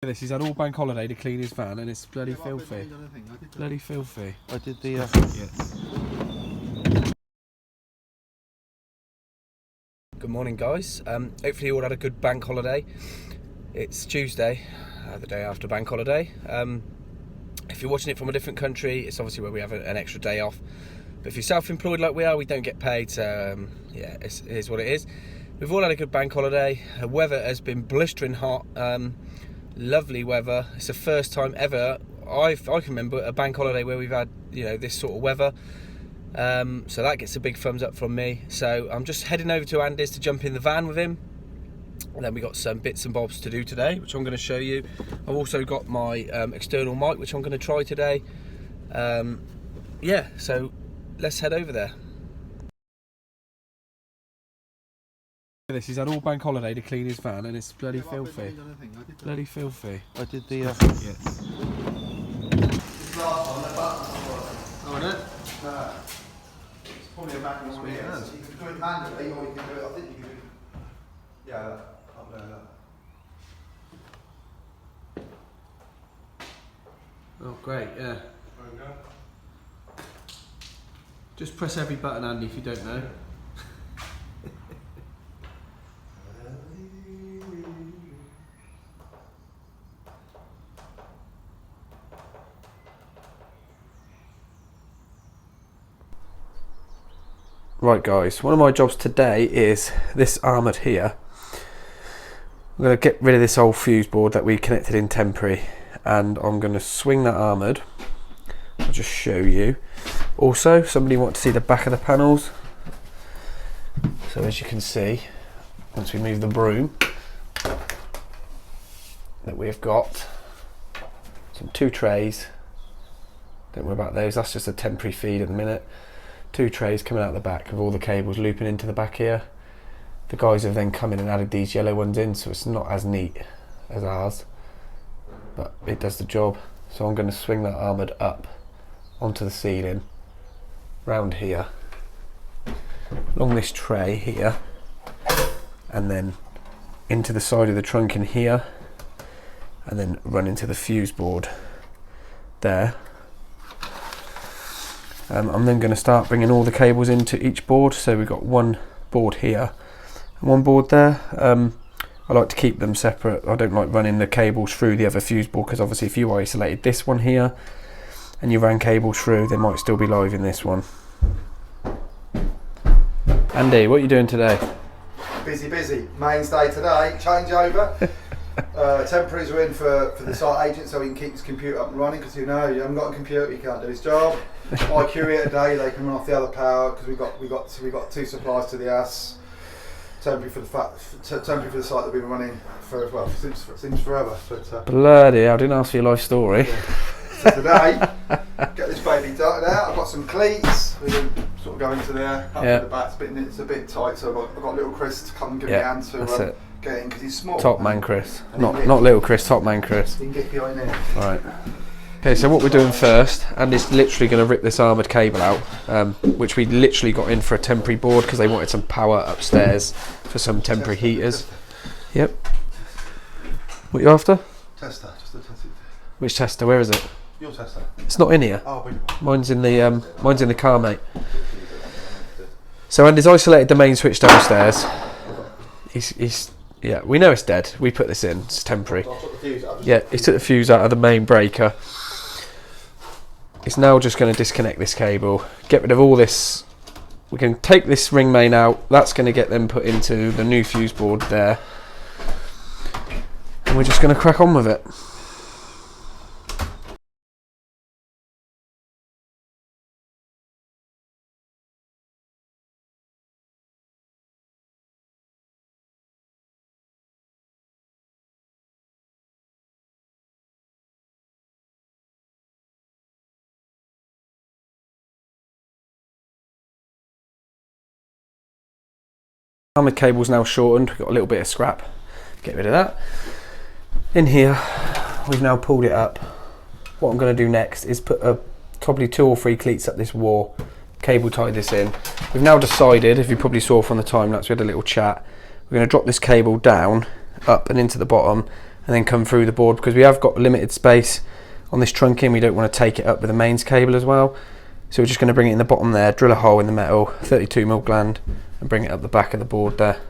This, he's had all bank holiday to clean his van and it's bloody filthy. Bloody filthy. I did the Good morning, guys. Hopefully you all had a good bank holiday. It's Tuesday, the day after bank holiday. If you're watching it from a different country, it's obviously where we have an extra day off. But if you're self-employed like we are, we don't get paid, so yeah, it is what it is. We've all had a good bank holiday. The weather has been blistering hot. Lovely weather. It's the first time ever I can remember a bank holiday where we've had, you know, this sort of weather. So that gets a big thumbs up from me. So I'm just heading over to Andy's to jump in the van with him. And then we got some bits and bobs to do today, which I'm going to show you. I've also got my external mic, which I'm going to try today. Yeah, so let's head over there. This, he's had all bank holiday to clean his van and it's bloody filthy. Bloody filthy. I did the Yes. Oh, no? No. It's probably a manual one here. So you can do it manually or you can do it, I think you can do it. Yeah, up there, look. Oh, great, yeah. There we go. Just press every button, Andy, if you don't know. Right, guys, one of my jobs today is this armoured here. I'm going to get rid of this old fuse board that we connected in temporary, and I'm going to swing that armoured. I'll just show you. Also, somebody wanted to see the back of the panels. So as you can see, once we move the broom, that we've got some 2 trays. Don't worry about those, that's just a temporary feed at the minute. 2 trays coming out the back with all the cables looping into the back here. The guys have then come in and added these yellow ones in, so it's not as neat as ours, but it does the job. So I'm going to swing that armoured up onto the ceiling, round here, along this tray here, and then into the side of the trunk in here, and then run into the fuse board there. I'm then going to start bringing all the cables into each board. So we've got one board here and one board there. I like to keep them separate. I don't like running the cables through the other fuse board, because obviously if you isolated this one here and you ran cables through, they might still be live in this one. Andy, what are you doing today? Busy. Mainstay today, changeover. Temporaries are in for the site agent so he can keep his computer up and running, because you know, you haven't got a computer, you can't do his job. IQ here today, they can run off the other power, because we got 2 supplies to the house. Temporary for the site that we've been running for, well, since forever. But, Bloody hell, I didn't ask for your life story. Yeah. So today, get this baby darted out. I've got some cleats. We can sort of go into there up to the back. It's a bit tight, so I've got little Chris to come and give me a hand to get in, because he's small. Top man Chris, not little Chris, top man Chris. You can get behind there. Right. Okay, so what we're doing first, and it's literally going to rip this armoured cable out, which we literally got in for a temporary board because they wanted some power upstairs for some temporary heaters. Yep. What are you after? Tester, just a tester. Which tester? Where is it? Your tester. It's not in here. Oh, mine's in the car, mate. So Andy's isolated the main switch downstairs. Yeah, we know it's dead. We put this in. It's temporary. Yeah, he took the fuse out of the main breaker. It's now just going to disconnect this cable, get rid of all this. We can take this ring main out. That's going to get them put into the new fuse board there, and we're just going to crack on with it. Armoured cable's now shortened. We've got a little bit of scrap. Get rid of that. In here, we've now pulled it up. What I'm going to do next is put probably 2 or 3 cleats up this wall, cable tie this in. We've now decided, if you probably saw from the time lapse, we had a little chat. We're going to drop this cable down, up and into the bottom, and then come through the board, because we have got limited space on this trunking. We don't want to take it up with the mains cable as well, so we're just going to bring it in the bottom there, drill a hole in the metal, 32mm gland, and bring it up the back of the board there.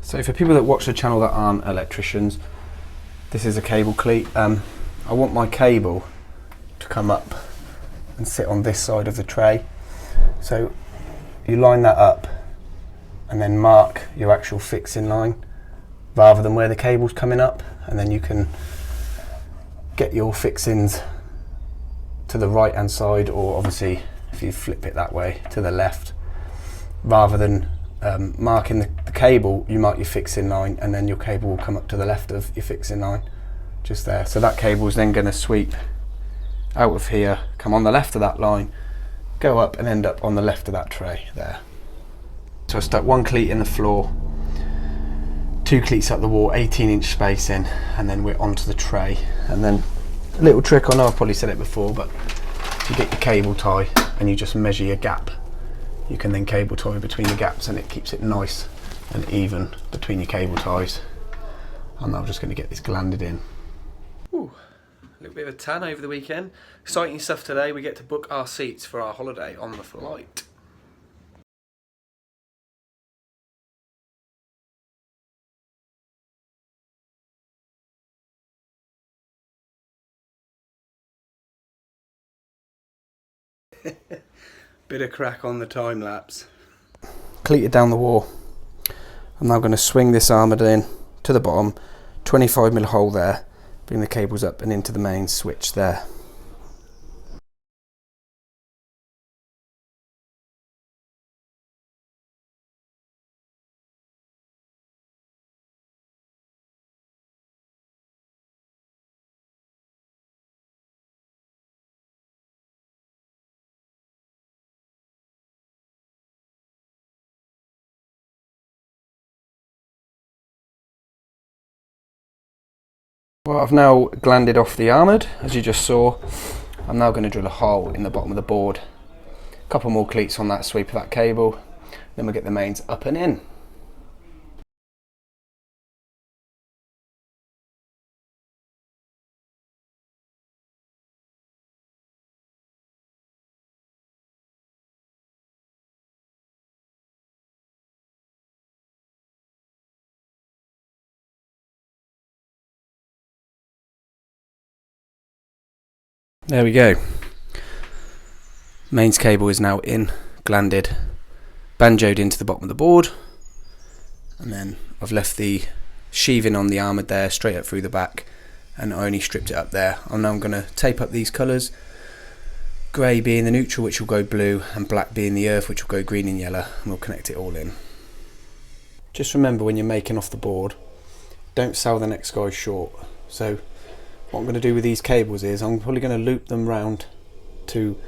So for people that watch the channel that aren't electricians, this is a cable cleat. I want my cable to come up and sit on this side of the tray, so you line that up and then mark your actual fixing line rather than where the cable's coming up, and then you can get your fixings to the right hand side, or obviously if you flip it that way, to the left. Rather than marking the cable, you mark your fixing line and then your cable will come up to the left of your fixing line, just there. So that cable is then going to sweep out of here, come on the left of that line, go up and end up on the left of that tray there. So I stuck one cleat in the floor, 2 cleats up the wall, 18-inch spacing, and then we're onto the tray. And then a little trick, I know I've probably said it before, but if you get your cable tie and you just measure your gap, you can then cable tie between the gaps, and it keeps it nice and even between your cable ties. And I'm just going to get this glanded in. Ooh, a little bit of a tan over the weekend. Exciting stuff today. We get to book our seats for our holiday on the flight. Bit of crack on the time lapse. Cleated down the wall. I'm now going to swing this armoured in to the bottom, 25mm hole there, bring the cables up and into the main switch there. Well, I've now glanded off the armoured, as you just saw. I'm now going to drill a hole in the bottom of the board. A couple more cleats on that sweep of that cable, then we'll get the mains up and in. There we go. Mains cable is now in, glanded, banjoed into the bottom of the board, and then I've left the sheathing on the armoured there straight up through the back, and I only stripped it up there. I'm now going to tape up these colours, grey being the neutral, which will go blue, and black being the earth, which will go green and yellow, and we'll connect it all in. Just remember, when you're making off the board, don't sell the next guy short. So what I'm going to do with these cables is I'm probably going to loop them round to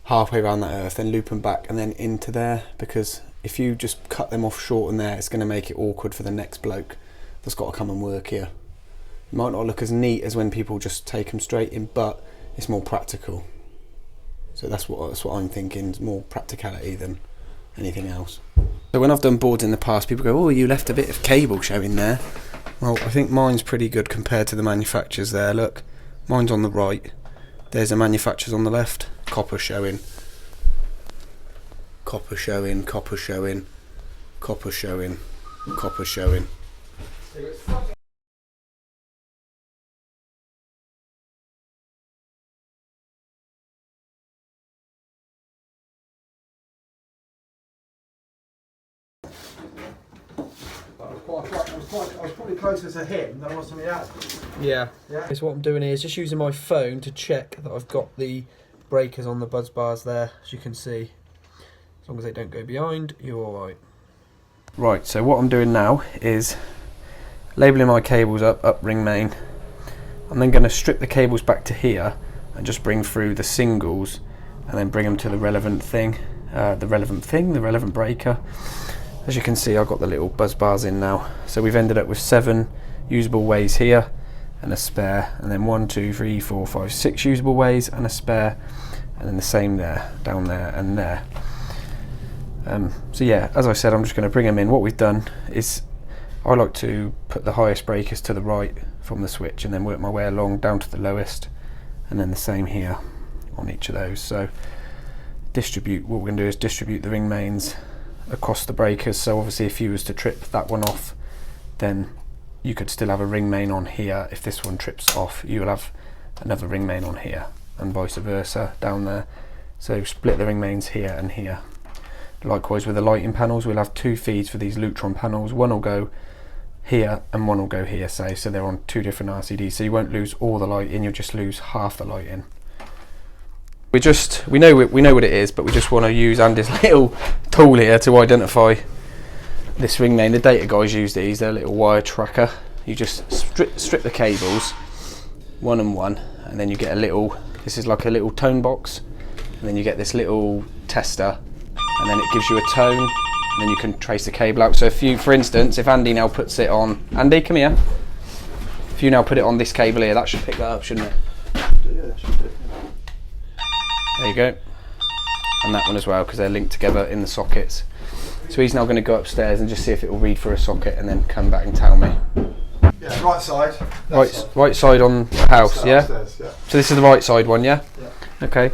halfway around that earth, then loop them back and then into there, because if you just cut them off short in there, it's going to make it awkward for the next bloke that's got to come and work here. It might not look as neat as when people just take them straight in, but it's more practical. So that's what I'm thinking, more practicality than anything else. So when I've done boards in the past, people go, oh, you left a bit of cable showing there. Well, I think mine's pretty good compared to the manufacturers there. Look, mine's on the right. There's the manufacturers on the left. Copper showing. Copper showing, copper showing, copper showing, copper showing. I was probably closer to him than I was to me dad. Yeah. Yeah. So what I'm doing here is just using my phone to check that I've got the breakers on the buzz bars there, as you can see. As long as they don't go behind, you're alright. Right, so what I'm doing now is labelling my cables up ring main. I'm then going to strip the cables back to here and just bring through the singles and then bring them to the relevant thing, the relevant breaker. As you can see, I've got the little buzz bars in now. So we've ended up with 7 usable ways here and a spare, and then 1, 2, 3, 4, 5, 6 usable ways and a spare, and then the same there, down there and there. So yeah, as I said, I'm just going to bring them in. What we've done is I like to put the highest breakers to the right from the switch and then work my way along down to the lowest, and then the same here on each of those. So what we're going to do is distribute the ring mains across the breakers. So obviously if you was to trip that one off, then you could still have a ring main on here. If this one trips off, you will have another ring main on here, and vice versa down there. So split the ring mains here and here. Likewise with the lighting panels, we'll have 2 feeds for these Lutron panels. One will go here and one will go here, say, so they're on 2 different RCDs, so you won't lose all the lighting, you'll just lose half the lighting. We know what it is, but we just want to use Andy's little tool here to identify this ring main. The data guys use these, they're a little wire tracker. You just strip the cables one and one, and then you get a little, this is like a little tone box, and then you get this little tester, and then it gives you a tone, and then you can trace the cable out. So if you, for instance, if Andy now puts it on, Andy, come here. If you now put it on this cable here, that should pick that up, shouldn't it? Yeah, should do. There you go. And that one as well, because they're linked together in the sockets. So he's now going to go upstairs and just see if it will read for a socket and then come back and tell me. Yeah, right side. Right side on the house, yeah? Upstairs, yeah? So this is the right side one, yeah? Yeah. Okay.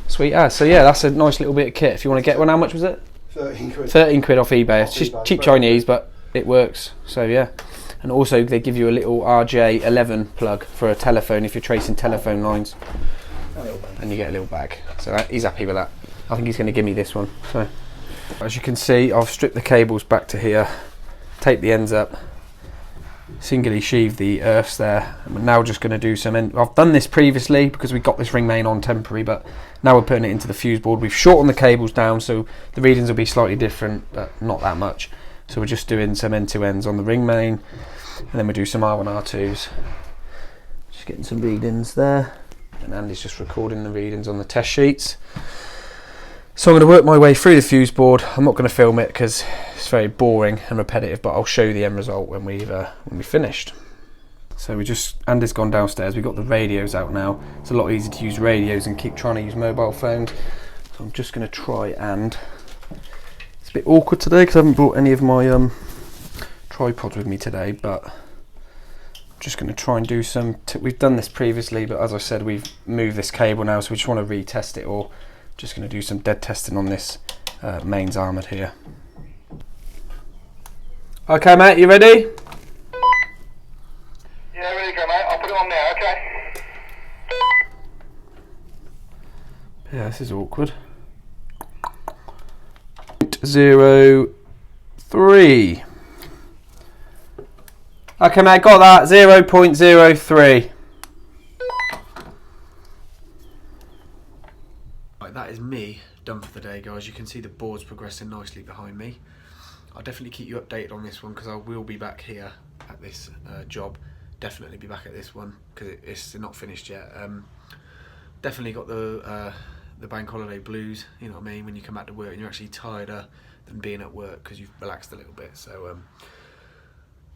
Sweet as. So yeah, that's a nice little bit of kit. If you want to get one, how much was it? 13 quid. 13 quid off eBay. It's just eBay, cheap 13 Chinese, but it works. So yeah. And also they give you a little RJ11 plug for a telephone if you're tracing telephone lines. And you get a little bag. So he's happy with that. I think he's going to give me this one. So as you can see, I've stripped the cables back to here, taped the ends up, singly sheathed the earths there, and we're now just going to do some I've done this previously because we got this ring main on temporary, but now we're putting it into the fuse board. We've shortened the cables down so the readings will be slightly different, but not that much. So we're just doing some end to ends on the ring main, and then we do some R1 R2s, just getting some readings there, and Andy's just recording the readings on the test sheets. So I'm going to work my way through the fuse board. I'm not going to film it because it's very boring and repetitive, but I'll show you the end result when we've finished. So Andy's gone downstairs. We've got the radios out now. It's a lot easier to use radios and keep trying to use mobile phones. So I'm just going to try, and it's a bit awkward today because I haven't brought any of my tripods with me today, but I'm just going to try and do some. We've done this previously, but as I said, we've moved this cable now, so we just want to retest it all. Just going to do some dead testing on this mains armoured here. Okay, mate, you ready? Yeah, ready to go, mate. I'll put it on now, okay? Yeah, this is awkward. 0.03. Okay, mate, got that. 0.03. That is me done for the day, guys. You can see the board's progressing nicely behind me. I'll definitely keep you updated on this one because I will be back here at this job. Definitely be back at this one because it's not finished yet. Definitely got the bank holiday blues, you know what I mean, when you come back to work and you're actually tireder than being at work because you've relaxed a little bit. So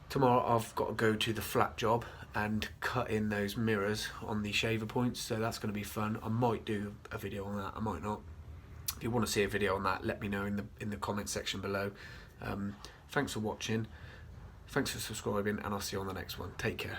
tomorrow I've got to go to the flat job and cut in those mirrors on the shaver points, so that's going to be fun. I might do a video on that, I might not. If you want to see a video on that, let me know in the comment section below. Thanks for watching, thanks for subscribing, and I'll see you on the next one. Take care.